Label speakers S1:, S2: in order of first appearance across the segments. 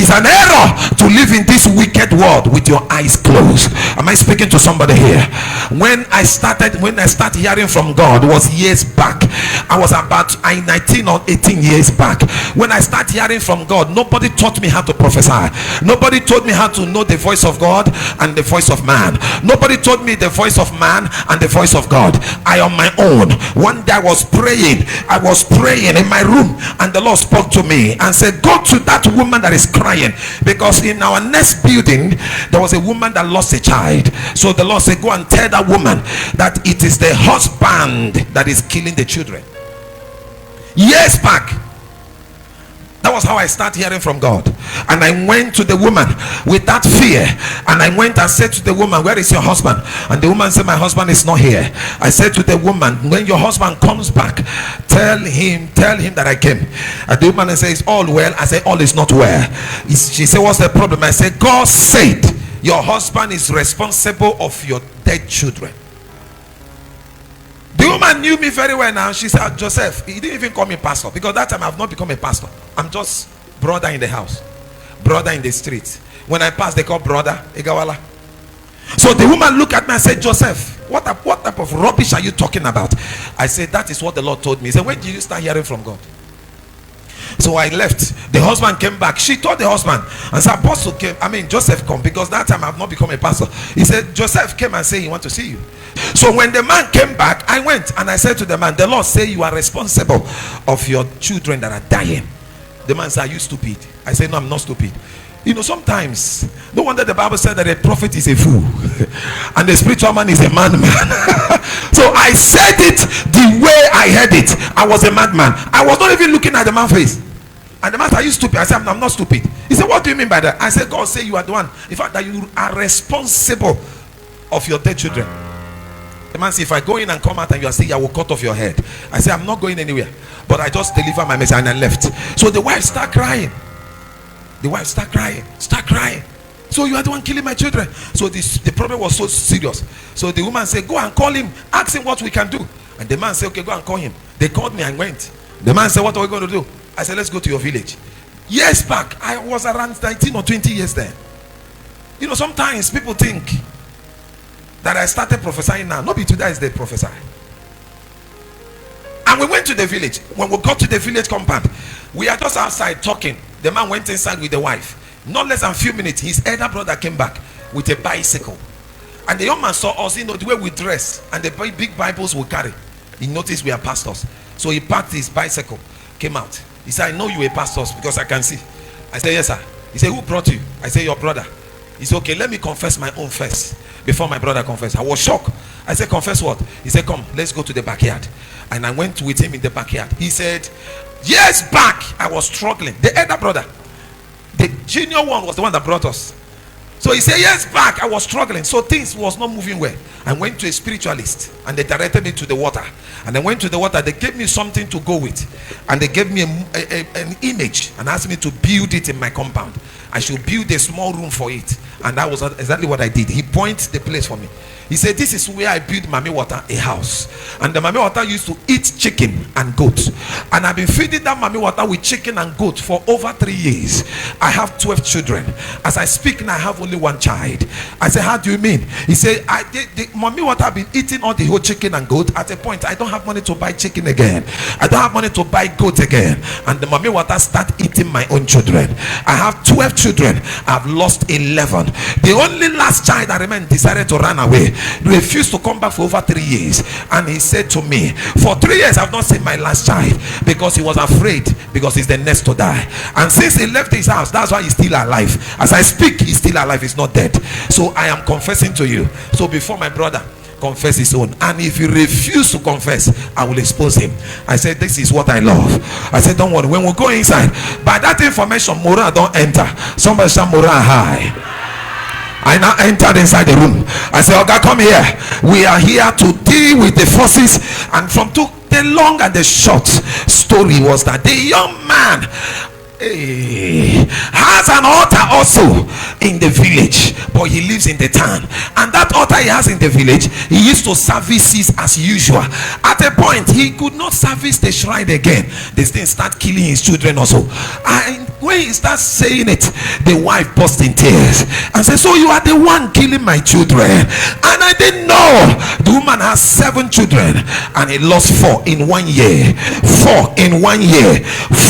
S1: is an error to live in this wicked world with your eyes closed. Am I speaking to somebody here? When I started hearing from God was years back. I was about 19 or 18 years back. When I started hearing from God, nobody taught me how to prophesy. Nobody told me how to know the voice of God and the voice of man. Nobody told me the voice of man and the voice of God. I on my own. One day I was praying in my room, and the Lord spoke to me and said, go to that woman that is crying, because in our next building there was a woman that lost a child. So the Lord said, go and tell that woman that it is the husband that is killing the children. Years back, that was how I started hearing from God. And I went to the woman with that fear, and I went and said to the woman, where is your husband? And the woman said, my husband is not here. I said to the woman, when your husband comes back, tell him that I came. And the woman says, all well? I said, all is not well. She said, what's the problem? I said, God said your husband is responsible of your dead children. The woman knew me very well now. She said, Joseph, he didn't even call me pastor, because that time I have not become a pastor. I'm just brother in the house, brother in the street. When I pass, they call brother Igawala. So the woman looked at me and said, Joseph, what type of rubbish are you talking about? I said, that is what the Lord told me. He said, when did you start hearing from God? So I left. The husband came back. She told the husband, and said, Apostle came, Joseph come, because that time I have not become a pastor. He said, Joseph came and said he want to see you. So when the man came back, I went and I said to the man, the Lord said you are responsible of your children that are dying. The man said, are you stupid? I said, no, I'm not stupid. You know, sometimes, no wonder the Bible said that a prophet is a fool and the spiritual man is a madman. So I said it the way I heard it. I was a madman. I was not even looking at the man's face. And the man said, are you stupid? I said, I'm not stupid. He said, what do you mean by that? I said, God said you are the one, in fact, that you are responsible of your dead children. The man said, if I go in and come out and you are saying I will cut off your head. I said, I'm not going anywhere, but I just deliver my message, and I left. So the wife started crying. The wife start crying. So you are the one killing my children. So the problem was so serious. So the woman said, go and call him, ask him what we can do. And the man said, okay, go and call him. They called me and went. The man said, what are we going to do? I said, let's go to your village. Years back, I was around 19 or 20 years then. You know, sometimes people think that I started prophesying now. Nobody today is they prophesy. And we went to the village. When we got to the village compound, we are just outside talking. The man went inside with the wife. Not less than a few minutes, his elder brother came back with a bicycle. And the young man saw us, you know, the way we dress and the big Bibles we carry. He noticed we are pastors. So he parked his bicycle, came out. He said, I know you are pastors because I can see. I said, yes, sir. He said, who brought you? I said, your brother. He said, okay, let me confess my own first before my brother confessed. I was shocked. I said, confess what? He said, come, let's go to the backyard. And I went with him in the backyard. He said, years back, I was struggling. The elder brother, the junior one, was the one that brought us. So he said, years back, I was struggling. So things was not moving well. I went to a spiritualist and they directed me to the water. And I went to the water. They gave me something to go with. And they gave me an image and asked me to build it in my compound. I should build a small room for it. And that was exactly what I did. He pointed the place for me. He said, this is where I built Mami Water a house. And the Mami Water used to eat chicken and goat. And I've been feeding that Mami Water with chicken and goat for over 3 years. I have 12 children. As I speak now, I have only one child. I said, how do you mean? He said, the Mami Water have been eating all the whole chicken and goat. At a point, I don't have money to buy chicken again. I don't have money to buy goat again. And the Mami Water start eating my own children. I have 12 children. I've lost 11. The only last child that remained decided to run away. Refused to come back for over 3 years. And he said to me, for 3 years I've not seen my last child, because he was afraid, because he's the next to die. And since he left his house, that's why he's still alive. As I speak, he's still alive, he's not dead. So I am confessing to you. So before my brother confess his own, and if you refuse to confess, I will expose him. I said, this is what I love. I said, don't worry, when we go inside, by that information, morale don't enter. Somebody say morale high. I now entered inside the room. I said, okay, come here. We are here to deal with the forces. And from the long and the short story was that the young man has an altar also in the village, but he lives in the town. And that altar he has in the village, he used to services as usual. At a point, he could not service the shrine again. This thing start killing his children also. And When he starts saying it, the wife burst in tears and says, so you are the one killing my children? And I didn't know. The woman has 7 children and he lost 4 in 1 year. 4 in 1 year.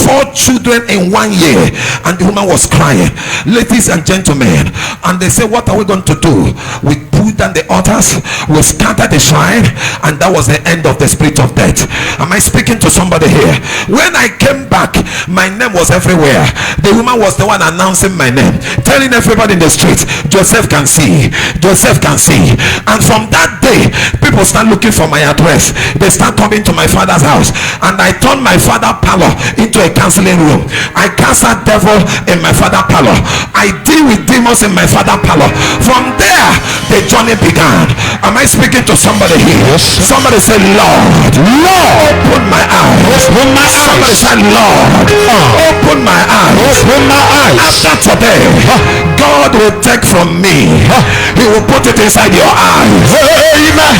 S1: 4 children in 1 year. And the woman was crying. Ladies and gentlemen, and they say, what are we going to do? We put down the altars, we scatter the shrine, and that was the end of the spirit of death. Am I speaking to somebody here? When I came back, my name was everywhere. The woman was the one announcing my name, telling everybody in the street, Joseph can see, Joseph can see. And from that day, people start looking for my address. They start coming to my father's house, and I turned my father's parlor into a counseling room. I cast out devil in my father's parlor. I deal with demons in my father's parlor. From there, the journey began. Am I speaking to somebody here? Yes. Somebody say, Lord, open my eyes. Open my eyes. Somebody say, Lord, open my eyes. Open my eyes. After today, God will take from me. He will put it inside your eyes. Amen.